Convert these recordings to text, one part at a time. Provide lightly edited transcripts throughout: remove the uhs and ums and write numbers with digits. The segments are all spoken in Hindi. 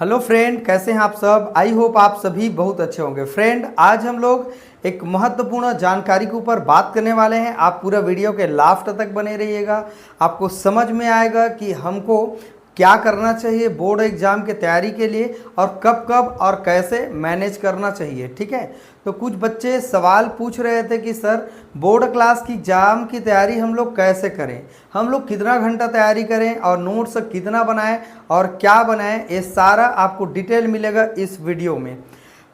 हेलो फ्रेंड, कैसे हैं आप सब। आई होप आप सभी बहुत अच्छे होंगे। फ्रेंड, आज हम लोग एक महत्वपूर्ण जानकारी के ऊपर बात करने वाले हैं। आप पूरा वीडियो के लास्ट तक बने रहिएगा। आपको समझ में आएगा कि हमको क्या करना चाहिए बोर्ड एग्जाम की तैयारी के लिए और कब कब और कैसे मैनेज करना चाहिए। ठीक है, तो कुछ बच्चे सवाल पूछ रहे थे कि सर बोर्ड क्लास की एग्ज़ाम की तैयारी हम लोग कैसे करें, हम लोग कितना घंटा तैयारी करें और नोट्स कितना बनाएं और क्या बनाएं। ये सारा आपको डिटेल मिलेगा इस वीडियो में।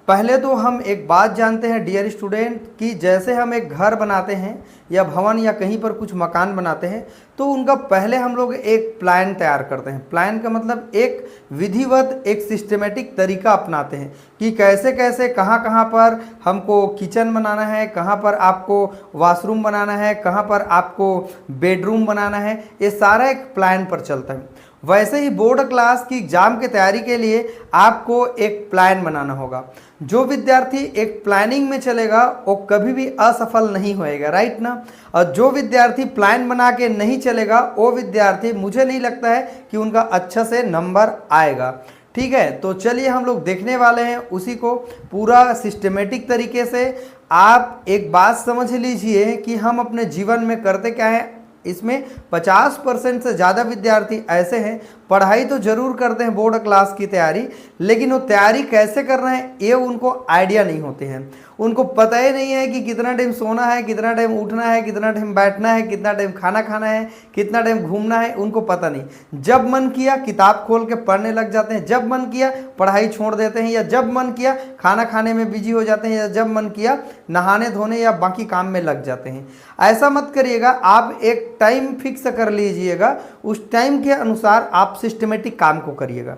पहले तो हम एक बात जानते हैं डियर स्टूडेंट कि जैसे हम एक घर बनाते हैं या भवन या कहीं पर कुछ मकान बनाते हैं तो उनका पहले हम लोग एक प्लान तैयार करते हैं। प्लान का मतलब एक विधिवत एक सिस्टमेटिक तरीका अपनाते हैं कि कैसे कैसे कहाँ कहाँ पर हमको किचन बनाना है, कहाँ पर आपको वॉशरूम बनाना है, कहाँ पर आपको बेडरूम बनाना है। ये सारा एक प्लान पर चलता है। वैसे ही बोर्ड क्लास की एग्जाम की तैयारी के लिए आपको एक प्लान बनाना होगा। जो विद्यार्थी एक प्लानिंग में चलेगा वो कभी भी असफल नहीं होएगा, राइट ना। और जो विद्यार्थी प्लान बना के नहीं चलेगा वो विद्यार्थी, मुझे नहीं लगता है कि उनका अच्छा से नंबर आएगा। ठीक है, तो चलिए हम लोग देखने वाले हैं उसी को पूरा सिस्टमेटिक तरीके से। आप एक बात समझ लीजिए कि हम अपने जीवन में करते क्या है। इसमें 50% से ज़्यादा विद्यार्थी ऐसे हैं, पढ़ाई तो ज़रूर करते हैं बोर्ड क्लास की तैयारी, लेकिन वो तैयारी कैसे कर रहे हैं ये उनको आइडिया नहीं होते हैं। उनको पता ही नहीं है कि कितना टाइम सोना है, कितना टाइम उठना है, कितना टाइम बैठना है, कितना टाइम खाना खाना है, कितना टाइम घूमना है, उनको पता नहीं। जब मन किया किताब खोल के पढ़ने लग जाते हैं, जब मन किया पढ़ाई छोड़ देते हैं, या जब मन किया खाना खाने में बिजी हो जाते हैं, या जब मन किया नहाने धोने या बाकी काम में लग जाते हैं। ऐसा मत करिएगा। आप एक टाइम फिक्स कर लीजिएगा, उस टाइम के अनुसार आप सिस्टमेटिक काम को करिएगा।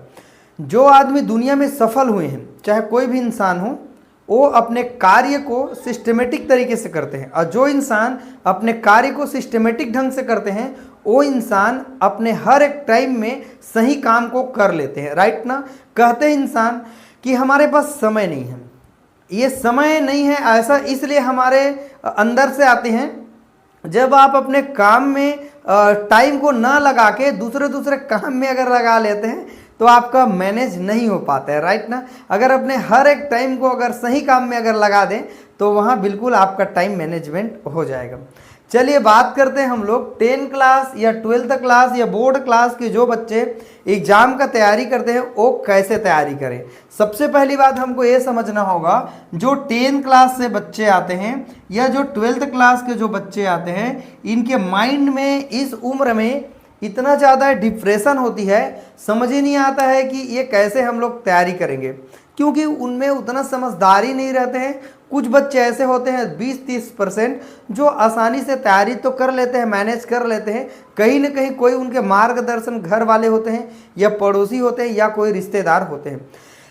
जो आदमी दुनिया में सफल हुए हैं, चाहे कोई भी इंसान हो, वो अपने कार्य को सिस्टमेटिक तरीके से करते हैं। और जो इंसान अपने कार्य को सिस्टमेटिक ढंग से करते हैं वो इंसान अपने हर एक टाइम में सही काम को कर लेते हैं, राइट ना। कहते हैं इंसान कि हमारे पास समय नहीं है। ये समय नहीं है ऐसा इसलिए हमारे अंदर से आते हैं। जब आप अपने काम में टाइम को ना लगा के दूसरे काम में अगर लगा लेते हैं तो आपका मैनेज नहीं हो पाता है, राइट ना। अगर अपने हर एक टाइम को अगर सही काम में अगर लगा दें तो वहाँ बिल्कुल आपका टाइम मैनेजमेंट हो जाएगा। चलिए बात करते हैं हम लोग 10 क्लास या 12th क्लास या बोर्ड क्लास के जो बच्चे एग्जाम का तैयारी करते हैं वो कैसे तैयारी करें। सबसे पहली बात हमको ये समझना होगा, जो 10 क्लास से बच्चे आते हैं या जो 12th क्लास के जो बच्चे आते हैं, इनके माइंड में इस उम्र में इतना ज़्यादा डिप्रेशन होती है, समझ ही नहीं आता है कि ये कैसे हम लोग तैयारी करेंगे, क्योंकि उनमें उतना समझदारी नहीं रहते हैं। कुछ बच्चे ऐसे होते हैं 20-30% जो आसानी से तैयारी तो कर लेते हैं, मैनेज कर लेते हैं। कहीं ना कहीं कोई उनके मार्गदर्शन घर वाले होते हैं या पड़ोसी होते हैं या कोई रिश्तेदार होते हैं।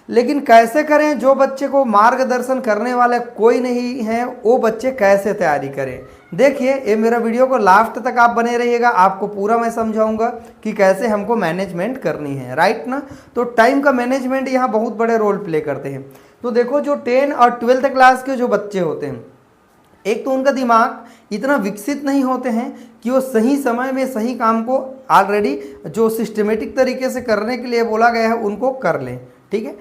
लेकिन कैसे करें, जो बच्चे को मार्गदर्शन करने वाला कोई नहीं है वो बच्चे कैसे तैयारी करें। देखिए, ये मेरा वीडियो को लास्ट तक आप बने रहिएगा, आपको पूरा मैं समझाऊंगा कि कैसे हमको मैनेजमेंट करनी है, राइट ना। तो टाइम का मैनेजमेंट यहाँ बहुत बड़े रोल प्ले करते हैं। तो देखो, जो 10 और 12th क्लास के जो बच्चे होते हैं, एक तो उनका दिमाग इतना विकसित नहीं होते हैं कि वो सही समय में सही काम को ऑलरेडी जो सिस्टमेटिक तरीके से करने के लिए बोला गया है उनको कर लें। ठीक है,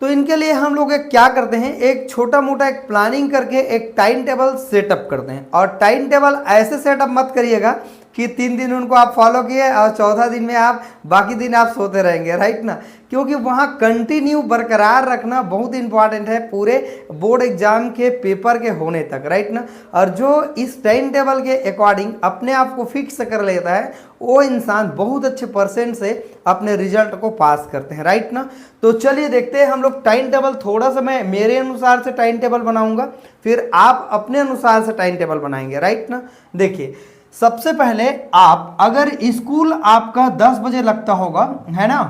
तो इनके लिए हम लोग एक क्या करते हैं, एक छोटा मोटा एक प्लानिंग करके एक टाइम टेबल सेटअप करते हैं। और टाइम टेबल ऐसे सेटअप मत करिएगा कि 3 दिन उनको आप फॉलो किए और 14 दिन में आप बाकी दिन आप सोते रहेंगे, राइट ना। क्योंकि वहाँ कंटिन्यू बरकरार रखना बहुत इंपॉर्टेंट है पूरे बोर्ड एग्जाम के पेपर के होने तक, राइट ना। और जो इस टाइम टेबल के अकॉर्डिंग अपने आप को फिक्स कर लेता है वो इंसान बहुत अच्छे परसेंट से अपने रिजल्ट को पास करते हैं, राइट ना। तो चलिए देखते हैं हम लोग टाइम टेबल। थोड़ा सा मैं मेरे अनुसार से टाइम टेबल बनाऊंगा, फिर आप अपने अनुसार से टाइम टेबल बनाएंगे, राइट ना। देखिए, सबसे पहले आप अगर स्कूल आपका 10 बजे लगता होगा, है ना,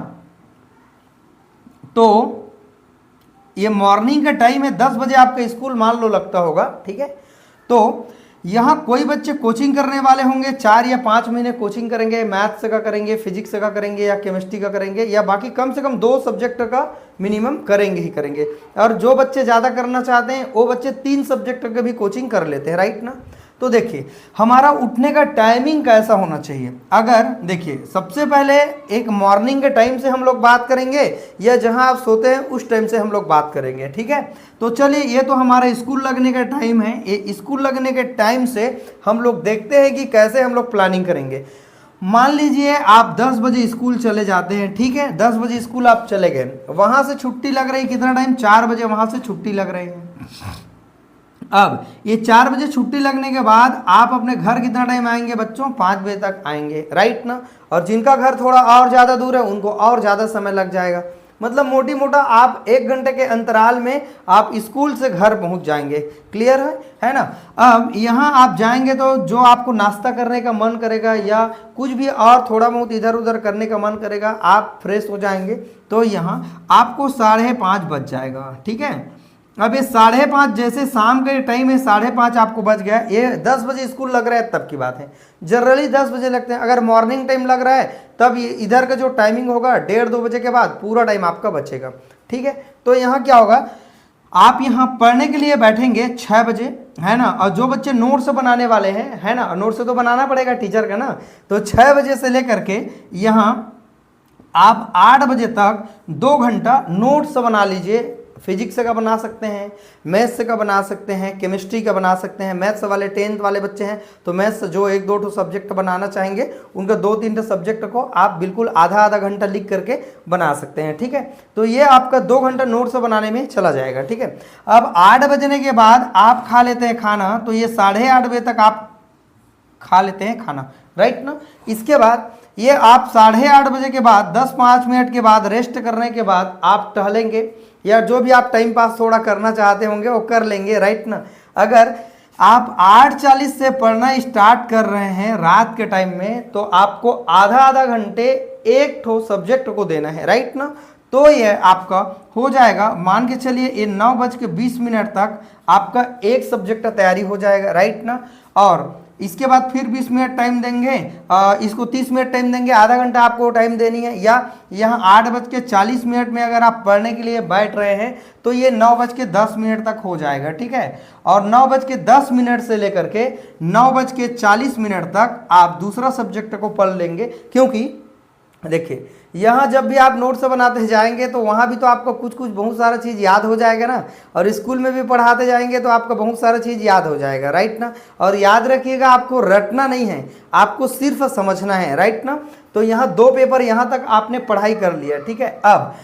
तो ये मॉर्निंग का टाइम है, 10 बजे आपका स्कूल मान लो लगता होगा, ठीक है। तो यहाँ कोई बच्चे कोचिंग करने वाले होंगे, 4 या 5 महीने कोचिंग करेंगे, मैथ्स का करेंगे, फिजिक्स का करेंगे या केमिस्ट्री का करेंगे, या बाकी कम से कम 2 सब्जेक्ट का मिनिमम करेंगे ही करेंगे। और जो बच्चे ज़्यादा करना चाहते हैं वो बच्चे 3 सब्जेक्ट का भी कोचिंग कर लेते हैं, राइट ना। तो देखिए हमारा उठने का टाइमिंग कैसा होना चाहिए। अगर देखिए सबसे पहले एक मॉर्निंग के टाइम से हम लोग बात करेंगे या जहां आप सोते हैं उस टाइम से हम लोग बात करेंगे, ठीक है। तो चलिए ये तो हमारा स्कूल लगने का टाइम है, ये स्कूल लगने के टाइम से हम लोग देखते हैं कि कैसे हम लोग प्लानिंग करेंगे। मान लीजिए आप 10 बजे स्कूल चले जाते हैं, ठीक है, 10 बजे स्कूल आप चले गए, वहां से छुट्टी लग रही कितना टाइम, 4 बजे वहां से छुट्टी लग रही है। अब ये 4 बजे छुट्टी लगने के बाद आप अपने घर कितना टाइम आएंगे बच्चों, 5 बजे तक आएंगे, राइट ना। और जिनका घर थोड़ा और ज़्यादा दूर है उनको और ज़्यादा समय लग जाएगा। मतलब मोटी मोटा आप 1 घंटे के अंतराल में आप स्कूल से घर पहुंच जाएंगे। क्लियर है ना। अब यहाँ आप जाएंगे तो जो आपको नाश्ता करने का मन करेगा या कुछ भी और थोड़ा बहुत इधर उधर करने का मन करेगा, आप फ्रेश हो जाएंगे तो यहाँ आपको 5:30 बज जाएगा, ठीक है। अब ये 5:30 जैसे शाम के टाइम है, 5:30 आपको बज गया, ये 10 बजे स्कूल लग रहा है तब की बात है। जनरली 10 बजे लगते हैं। अगर मॉर्निंग टाइम लग रहा है तब ये इधर का जो टाइमिंग होगा 1:30-2 बजे के बाद पूरा टाइम आपका बचेगा, ठीक है। तो यहाँ क्या होगा, आप यहाँ पढ़ने के लिए बैठेंगे 6 बजे, है ना। और जो बच्चे नोट्स बनाने वाले हैं, है ना, नोट्स तो बनाना पड़ेगा टीचर का ना, तो 6 बजे से लेकर के यहाँ आप 8 बजे तक 2 घंटा नोट्स बना लीजिए। फिजिक्स का बना सकते हैं, मैथ्स का बना सकते हैं, केमिस्ट्री का बना सकते हैं। मैथ्स वाले 10th वाले बच्चे हैं तो मैथ्स जो 1-2 सब्जेक्ट बनाना चाहेंगे उनका 2-3 सब्जेक्ट को आप बिल्कुल आधा घंटा लिख करके बना सकते हैं, ठीक है। तो ये आपका 2 घंटा नोट्स बनाने में चला जाएगा, ठीक है। अब 8 बजने के बाद आप खा लेते हैं खाना, तो ये 8:30 बजे तक आप खा लेते हैं खाना, राइट ना। इसके बाद ये आप 8:30 बजे के बाद 10-5 मिनट के बाद रेस्ट करने के बाद आप टहलेंगे या जो भी आप टाइम पास थोड़ा करना चाहते होंगे वो कर लेंगे, राइट ना। अगर आप 8:40 से पढ़ना स्टार्ट कर रहे हैं रात के टाइम में तो आपको आधा घंटे एक ठो सब्जेक्ट को देना है, राइट ना। तो ये आपका हो जाएगा, मान के चलिए ये 9:20 तक आपका एक सब्जेक्ट का तैयारी हो जाएगा, राइट ना। और इसके बाद फिर 20 मिनट टाइम देंगे, इसको 30 मिनट टाइम देंगे, आधा घंटा आपको टाइम देनी है। या यहाँ 8:40 में अगर आप पढ़ने के लिए बैठ रहे हैं तो ये 9:10 तक हो जाएगा, ठीक है। और 9:10 से लेकर के 9:40 तक आप दूसरा सब्जेक्ट को पढ़ लेंगे। क्योंकि देखिए यहाँ जब भी आप नोट्स बनाते जाएंगे तो वहाँ भी तो आपको कुछ बहुत सारा चीज़ याद हो जाएगा ना, और स्कूल में भी पढ़ाते जाएंगे तो आपको बहुत सारा चीज़ याद हो जाएगा, राइट ना। और याद रखिएगा आपको रटना नहीं है, आपको सिर्फ समझना है, राइट ना। तो यहाँ 2 पेपर यहाँ तक आपने पढ़ाई कर लिया, ठीक है। अब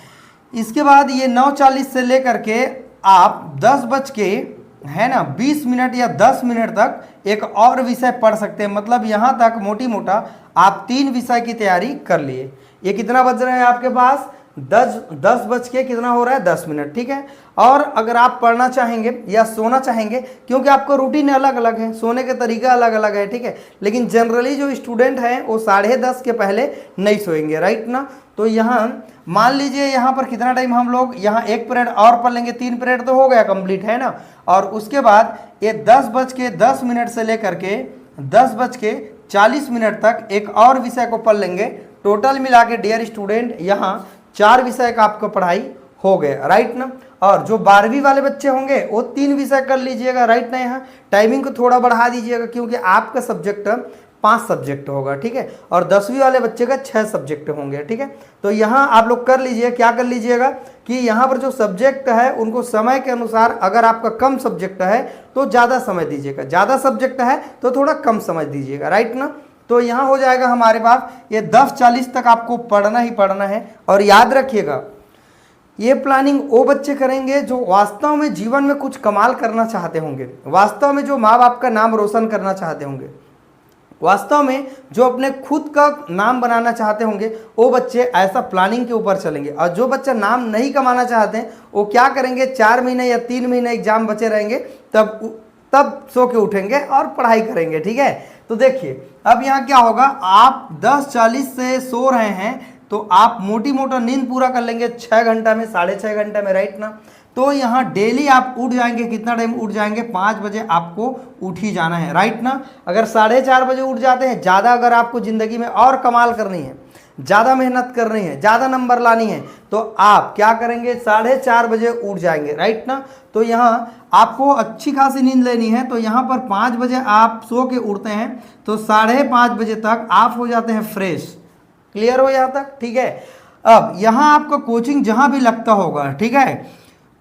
इसके बाद ये 9:40 से लेकर के आप 10:20 या 10 मिनट तक एक और विषय पढ़ सकते हैं। मतलब यहाँ तक मोटी मोटा आप 3 विषय की तैयारी कर लिए। ये कितना बज रहा है आपके पास, 10 बज के कितना हो रहा है, 10 मिनट, ठीक है। और अगर आप पढ़ना चाहेंगे या सोना चाहेंगे, क्योंकि आपका रूटीन अलग अलग है, सोने के तरीका अलग अलग है, ठीक है। लेकिन जनरली जो स्टूडेंट हैं वो 10:30 के पहले नहीं सोएंगे, राइट ना। तो यहाँ मान लीजिए यहाँ पर कितना टाइम हम लोग यहाँ 1 पीरियड और पढ़ लेंगे, 3 पीरियड तो हो गया कंप्लीट, है ना। और उसके बाद ये 10:10 से लेकर के 10:40 तक एक और विषय को पढ़ लेंगे। टोटल मिला के डियर स्टूडेंट यहाँ 4 विषय का आपका पढ़ाई हो गया, राइट ना। और जो 12वीं वाले बच्चे होंगे वो 3 विषय कर लीजिएगा, राइट ना। यहाँ टाइमिंग को थोड़ा बढ़ा दीजिएगा क्योंकि आपका सब्जेक्ट 5 सब्जेक्ट होगा, ठीक है। और 10वीं वाले बच्चे का 6 सब्जेक्ट होंगे, ठीक है। तो यहाँ आप लोग कर लीजिए, क्या कर लीजिएगा कि यहाँ पर जो सब्जेक्ट है उनको समय के अनुसार, अगर आपका कम सब्जेक्ट है तो ज़्यादा समय दीजिएगा, ज़्यादा सब्जेक्ट है तो थोड़ा कम समय दीजिएगा, राइट ना। तो यहाँ हो जाएगा हमारे पास ये 10:40 तक आपको पढ़ना ही पढ़ना है। और याद रखिएगा ये प्लानिंग वो बच्चे करेंगे जो वास्तव में जीवन में कुछ कमाल करना चाहते होंगे, वास्तव में जो माँ बाप का नाम रोशन करना चाहते होंगे, वास्तव में जो अपने खुद का नाम बनाना चाहते होंगे, वो बच्चे ऐसा प्लानिंग के ऊपर चलेंगे। और जो बच्चा नाम नहीं कमाना चाहते हैं वो क्या करेंगे, 4 महीने या 3 महीने एग्जाम बचे रहेंगे, तब सो के उठेंगे और पढ़ाई करेंगे, ठीक है। तो देखिए अब यहाँ क्या होगा, आप 10:40 से सो रहे हैं तो आप मोटी मोटा नींद पूरा कर लेंगे 6 घंटा में, 6.5 घंटा में, राइट ना। तो यहाँ डेली आप उठ जाएंगे, कितना टाइम उठ जाएंगे, 5 बजे आपको उठ ही जाना है, राइट ना। अगर 4:30 बजे उठ जाते हैं, ज़्यादा अगर आपको ज़िंदगी में और कमाल करनी है, ज़्यादा मेहनत करनी है, ज़्यादा नंबर लानी है, तो आप क्या करेंगे, 4:30 बजे उठ जाएंगे, राइट ना। तो यहाँ आपको अच्छी खासी नींद लेनी है, तो यहाँ पर 5 बजे आप सो के उठते हैं, तो 5:30 बजे तक आप हो जाते हैं फ्रेश। क्लियर हो यहाँ तक, ठीक है। अब यहाँ आपका कोचिंग जहाँ भी लगता होगा, ठीक है,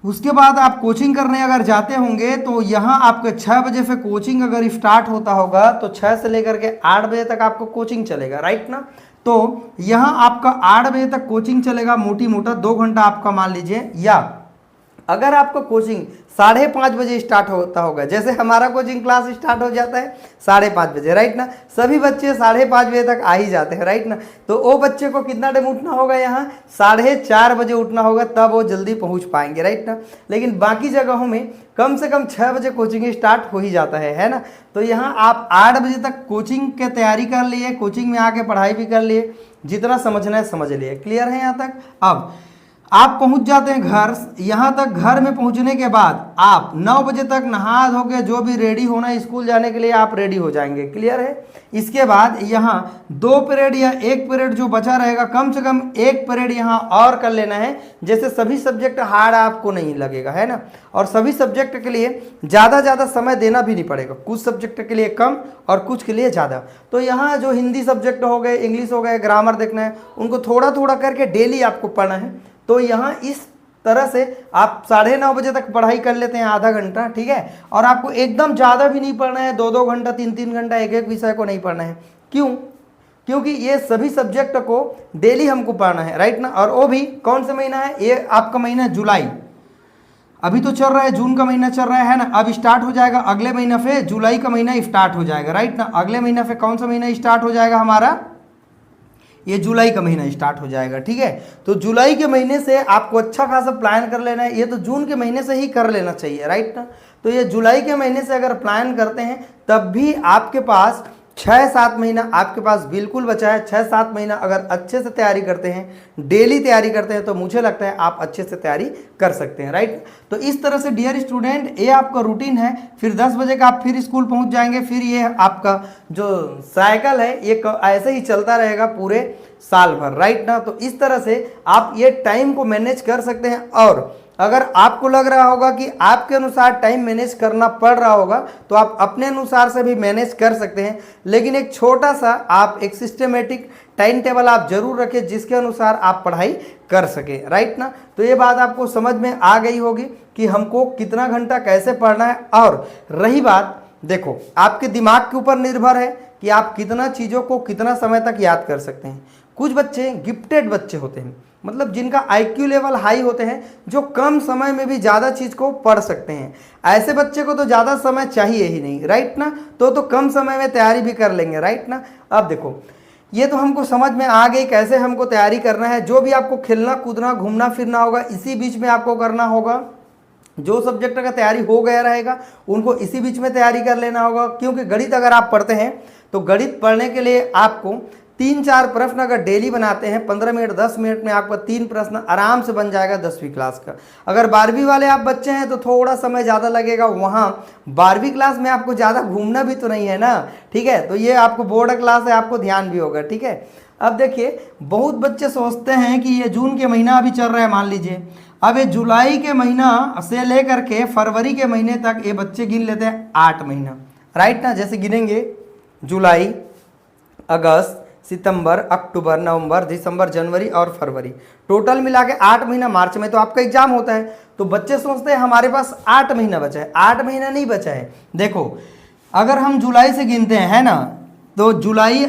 उसके बाद आप कोचिंग करने अगर जाते होंगे तो यहाँ आपके 6 बजे से कोचिंग अगर स्टार्ट होता होगा तो 6 से लेकर के 8 बजे तक आपको कोचिंग चलेगा, राइट ना। तो यहाँ आपका 8 बजे तक कोचिंग चलेगा, मोटी मोटा 2 घंटा आपका मान लीजिए। या अगर आपका कोचिंग 5:30 बजे स्टार्ट होता होगा, जैसे हमारा कोचिंग क्लास स्टार्ट हो जाता है 5:30 बजे, राइट ना, सभी बच्चे 5:30 बजे तक आ ही जाते हैं, राइट ना। तो वो बच्चे को कितना टाइम उठना होगा, यहाँ 4:30 बजे उठना होगा, तब वो जल्दी पहुँच पाएंगे, राइट ना। लेकिन बाकी जगहों में कम से कम 6 बजे कोचिंग स्टार्ट हो ही जाता है ना। तो यहाँ आप 8 बजे तक कोचिंग की तैयारी कर लिए, कोचिंग में आके पढ़ाई भी कर लिए, जितना समझना है समझ लिए। क्लियर है यहाँ तक। अब आप पहुंच जाते हैं घर, यहाँ तक घर में पहुंचने के बाद आप 9 बजे तक नहा धो के जो भी रेडी होना है स्कूल जाने के लिए आप रेडी हो जाएंगे। क्लियर है। इसके बाद यहाँ 2 पीरियड या 1 पीरियड जो बचा रहेगा, कम से कम 1 पीरियड यहाँ और कर लेना है, जैसे सभी सब्जेक्ट हार्ड आपको नहीं लगेगा, है ना। और सभी सब्जेक्ट के लिए ज़्यादा समय देना भी नहीं पड़ेगा, कुछ सब्जेक्ट के लिए कम और कुछ के लिए ज़्यादा। तो यहाँ जो हिंदी सब्जेक्ट हो गए, इंग्लिश हो गए, ग्रामर देखना है, उनको थोड़ा थोड़ा करके डेली आपको पढ़ना है। तो यहाँ इस तरह से आप 9:30 बजे तक पढ़ाई कर लेते हैं, आधा घंटा, ठीक है। और आपको एकदम ज़्यादा भी नहीं पढ़ना है, 2-2 घंटा 3-3 घंटा एक विषय को नहीं पढ़ना है। क्यों? क्योंकि ये सभी सब्जेक्ट को डेली हमको पढ़ना है, राइट ना। और वो भी कौन सा महीना है, ये आपका महीना जुलाई, अभी तो चल रहा है, जून का महीना चल रहा है ना, अब स्टार्ट हो जाएगा अगले महीना से, जुलाई का महीना स्टार्ट हो जाएगा, राइट ना। अगले महीना से कौन सा महीना स्टार्ट हो जाएगा हमारा, ये जुलाई का महीना स्टार्ट हो जाएगा, ठीक है। तो जुलाई के महीने से आपको अच्छा खासा प्लान कर लेना है, ये तो जून के महीने से ही कर लेना चाहिए, राइट ना। तो ये जुलाई के महीने से अगर प्लान करते हैं तब भी आपके पास 6-7 महीना आपके पास बिल्कुल बचा है। 6-7 महीना अगर अच्छे से तैयारी करते हैं, डेली तैयारी करते हैं, तो मुझे लगता है आप अच्छे से तैयारी कर सकते हैं, राइट। तो इस तरह से डियर स्टूडेंट, ये आपका रूटीन है। फिर 10 बजे का आप फिर स्कूल पहुंच जाएंगे, फिर ये आपका जो साइकिल है ये ऐसे ही चलता रहेगा पूरे साल भर, राइट ना। तो इस तरह से आप ये टाइम को मैनेज कर सकते हैं। और अगर आपको लग रहा होगा कि आपके अनुसार टाइम मैनेज करना पड़ रहा होगा, तो आप अपने अनुसार से भी मैनेज कर सकते हैं। लेकिन एक छोटा सा आप एक सिस्टमेटिक टाइम टेबल आप जरूर रखें, जिसके अनुसार आप पढ़ाई कर सके, राइट ना। तो ये बात आपको समझ में आ गई होगी कि हमको कितना घंटा कैसे पढ़ना है। और रही बात, देखो आपके दिमाग के ऊपर निर्भर है कि आप कितना चीज़ों को कितना समय तक याद कर सकते हैं। कुछ बच्चे गिफ्टेड बच्चे होते हैं, मतलब जिनका IQ लेवल हाई होते हैं, जो कम समय में भी ज़्यादा चीज़ को पढ़ सकते हैं। ऐसे बच्चे को तो ज़्यादा समय चाहिए ही नहीं, राइट ना। तो कम समय में तैयारी भी कर लेंगे, राइट ना। अब देखो ये तो हमको समझ में आ गई कैसे हमको तैयारी करना है। जो भी आपको खेलना कूदना घूमना फिरना होगा, इसी बीच में आपको करना होगा। जो सब्जेक्ट का तैयारी हो गया रहेगा उनको इसी बीच में तैयारी कर लेना होगा। क्योंकि गणित अगर आप पढ़ते हैं तो गणित पढ़ने के लिए आपको 3-4 प्रश्न अगर डेली बनाते हैं, 15 मिनट 10 मिनट में आपका 3 प्रश्न आराम से बन जाएगा 10वीं क्लास का। अगर 12वीं वाले आप बच्चे हैं तो थोड़ा समय ज़्यादा लगेगा, वहाँ 12वीं क्लास में आपको ज़्यादा घूमना भी तो नहीं है ना, ठीक है। तो ये आपको बोर्ड क्लास है, आपको ध्यान भी होगा, ठीक है। अब देखिए बहुत बच्चे सोचते हैं कि ये जून के महीना अभी चल रहा है, मान लीजिए अब ये जुलाई के महीना से लेकर के फरवरी के महीने तक ये बच्चे गिन लेते हैं 8 महीना, राइट ना। जैसे गिनेंगे जुलाई, अगस्त, सितंबर, अक्टूबर, नवंबर, दिसंबर, जनवरी और फरवरी, टोटल मिला के 8 महीना। मार्च में तो आपका एग्जाम होता है, तो बच्चे सोचते हैं हमारे पास 8 महीना बचा है। 8 महीना नहीं बचा है। देखो अगर हम जुलाई से गिनते हैं, है ना, तो जुलाई,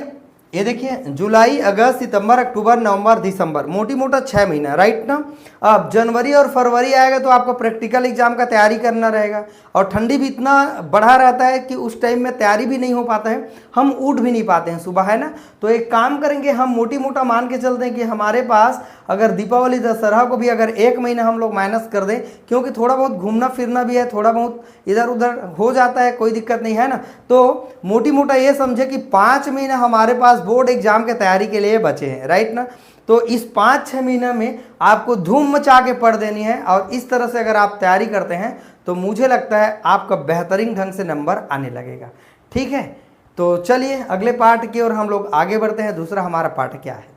ये देखिए जुलाई, अगस्त, सितंबर, अक्टूबर, नवंबर, दिसंबर, मोटी मोटा 6 महीना, राइट ना। अब जनवरी और फरवरी आएगा तो आपको प्रैक्टिकल एग्जाम का तैयारी करना रहेगा। और ठंडी भी इतना बढ़ा रहता है कि उस टाइम में तैयारी भी नहीं हो पाता है, हम उठ भी नहीं पाते हैं सुबह, है ना। तो एक काम करेंगे, हम मोटी मोटा मान के चलते हैं कि हमारे पास अगर दीपावली दशहरा को भी अगर 1 महीना हम लोग माइनस कर दें, क्योंकि थोड़ा बहुत घूमना फिरना भी है, थोड़ा बहुत इधर उधर हो जाता है, कोई दिक्कत नहीं है ना। तो मोटी मोटा ये समझे कि 5 महीना हमारे पास बोर्ड एग्जाम के तैयारी के लिए बचे हैं, राइट ना। तो इस 5-6 महीने में आपको धूम मचा के पढ़ देनी है और इस तरह से अगर आप तैयारी करते हैं तो मुझे लगता है आपका बेहतरीन ढंग से नंबर आने लगेगा, ठीक है। तो चलिए अगले पार्ट की ओर हम लोग आगे बढ़ते हैं। दूसरा हमारा पार्ट क्या है?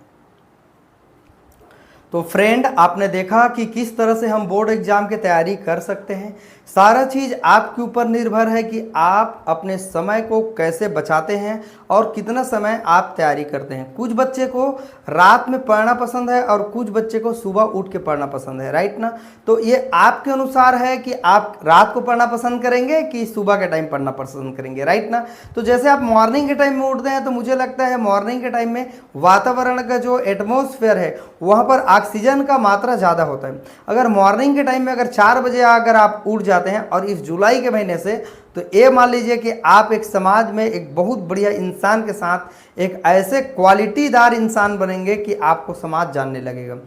तो फ्रेंड, आपने देखा कि किस तरह से हम बोर्ड एग्जाम की तैयारी कर सकते हैं। सारा चीज़ आपके ऊपर निर्भर है कि आप अपने समय को कैसे बचाते हैं और कितना समय आप तैयारी करते हैं। कुछ बच्चे को रात में पढ़ना पसंद है और कुछ बच्चे को सुबह उठ के पढ़ना पसंद है, राइट ना। तो ये आपके अनुसार है कि आप रात को पढ़ना पसंद करेंगे कि सुबह के टाइम पढ़ना पसंद करेंगे, राइट ना। तो जैसे आप मॉर्निंग के टाइम में उठते हैं तो मुझे लगता है मॉर्निंग के टाइम में वातावरण का जो एटमॉस्फेयर है वहाँ पर ऑक्सीजन का मात्रा ज़्यादा होता है। अगर मॉर्निंग के टाइम में अगर 4 बजे अगर आप उठ जाते हैं और इस जुलाई के महीने से, तो ये मान लीजिए कि आप एक समाज में एक बहुत बढ़िया इंसान के साथ एक ऐसे क्वालिटीदार इंसान बनेंगे कि आपको समाज जानने लगेगा।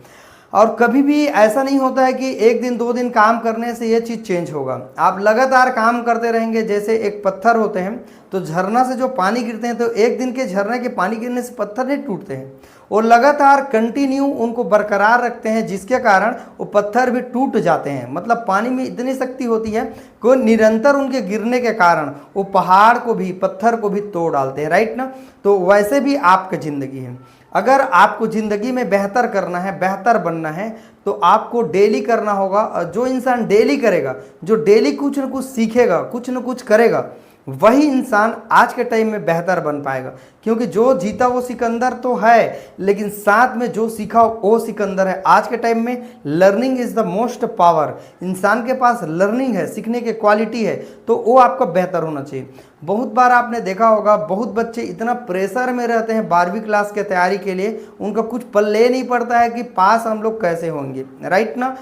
और कभी भी ऐसा नहीं होता है कि 1 दिन 2 दिन काम करने से ये चीज़ चेंज होगा। आप लगातार काम करते रहेंगे। जैसे एक पत्थर होते हैं तो झरना से जो पानी गिरते हैं, तो एक दिन के झरने के पानी गिरने से पत्थर नहीं टूटते हैं, और लगातार कंटिन्यू उनको बरकरार रखते हैं, जिसके कारण वो पत्थर भी टूट जाते हैं। मतलब पानी में इतनी शक्ति होती है कि निरंतर उनके गिरने के कारण वो पहाड़ को भी, पत्थर को भी तोड़ डालते हैं, राइट ना। तो वैसे भी आपकी ज़िंदगी है। अगर आपको ज़िंदगी में बेहतर करना है, बेहतर बनना है, तो आपको डेली करना होगा। और जो इंसान डेली करेगा, जो डेली कुछ न कुछ सीखेगा, कुछ न कुछ करेगा, वही इंसान आज के टाइम में बेहतर बन पाएगा। क्योंकि जो जीता वो सिकंदर तो है, लेकिन साथ में जो सीखा वो सिकंदर है। आज के टाइम में learning is the most power. इंसान के पास लर्निंग है, सीखने की क्वालिटी है, तो वो आपका बेहतर होना चाहिए। बहुत बार आपने देखा होगा, बहुत बच्चे इतना प्रेशर में रहते हैं 12वीं क्लास के तैयारी के लिए, उनका कुछ पल्ले नहीं पड़ता है कि पास हम लोग कैसे होंगे, राइट ना।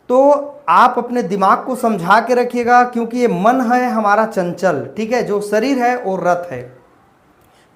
तो आप अपने दिमाग को समझा के रखिएगा, क्योंकि ये मन है हमारा चंचल, ठीक है। जो शरीर है वो रथ है,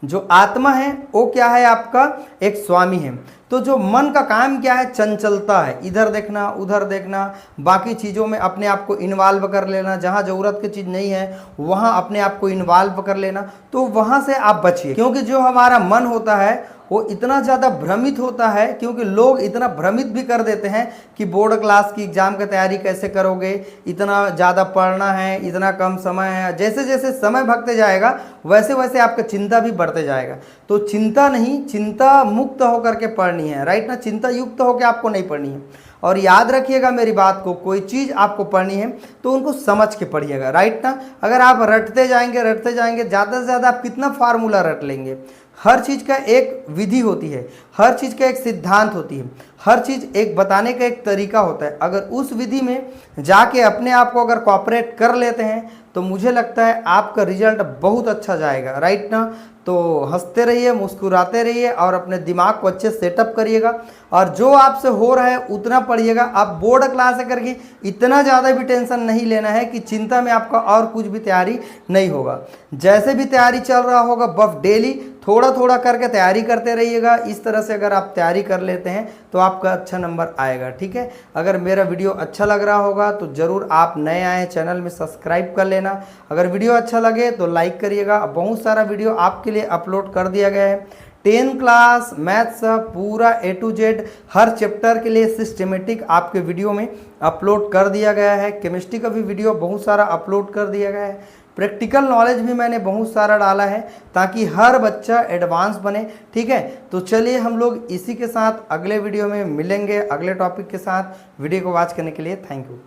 जो आत्मा है वो क्या है, आपका एक स्वामी है। तो जो मन का काम क्या है, चंचलता है, इधर देखना उधर देखना, बाकी चीज़ों में अपने आप को इन्वॉल्व कर लेना, जहाँ ज़रूरत की चीज़ नहीं है वहाँ अपने आप को इन्वॉल्व कर लेना। तो वहाँ से आप बचिए, क्योंकि जो हमारा मन होता है वो इतना ज़्यादा भ्रमित होता है, क्योंकि लोग इतना भ्रमित भी कर देते हैं कि बोर्ड क्लास की एग्ज़ाम की तैयारी कैसे करोगे, इतना ज़्यादा पढ़ना है, इतना कम समय है। जैसे जैसे समय भगते जाएगा वैसे वैसे आपका चिंता भी बढ़ते जाएगा। तो चिंता नहीं, चिंता मुक्त होकर के पढ़नी है, राइट ना। चिंता युक्त होकर आपको नहीं पढ़नी है। और याद रखिएगा मेरी बात को, कोई चीज़ आपको पढ़नी है तो उनको समझ के पढ़िएगा, राइट ना। अगर आप रटते जाएंगे ज़्यादा से ज़्यादा आप कितना फार्मूला रट लेंगे। हर चीज़ का एक विधि होती है, हर चीज़ का एक सिद्धांत होती है, हर चीज़ एक बताने का एक तरीका होता है। अगर उस विधि में जाके अपने आप को अगर कॉपरेट कर लेते हैं तो मुझे लगता है आपका रिजल्ट बहुत अच्छा जाएगा, राइट ना। तो हंसते रहिए, मुस्कुराते रहिए और अपने दिमाग को अच्छे सेटअप करिएगा, और जो आपसे हो रहा है उतना पढ़िएगा। आप बोर्ड क्लास करके इतना ज़्यादा भी टेंशन नहीं लेना है कि चिंता में आपका और कुछ भी तैयारी नहीं होगा। जैसे भी तैयारी चल रहा होगा, बस डेली थोड़ा थोड़ा करके तैयारी करते रहिएगा। इस तरह से अगर आप तैयारी कर लेते हैं तो आपका अच्छा नंबर आएगा, ठीक है। अगर मेरा वीडियो अच्छा लग रहा होगा तो ज़रूर, आप नए आए चैनल में सब्सक्राइब कर लेना। अगर वीडियो अच्छा लगे तो लाइक करिएगा। बहुत सारा वीडियो आपके लिए अपलोड कर दिया गया है। 10 क्लास मैथ्स पूरा A to Z her chapter के लिए सिस्टमेटिक आपके वीडियो में अपलोड कर दिया गया है। केमिस्ट्री का भी वीडियो बहुत सारा अपलोड कर दिया गया है। प्रैक्टिकल नॉलेज भी मैंने बहुत सारा डाला है ताकि हर बच्चा एडवांस बने, ठीक है। तो चलिए हम लोग इसी के साथ अगले वीडियो में मिलेंगे, अगले टॉपिक के साथ। वीडियो को वॉच करने के लिए थैंक यू।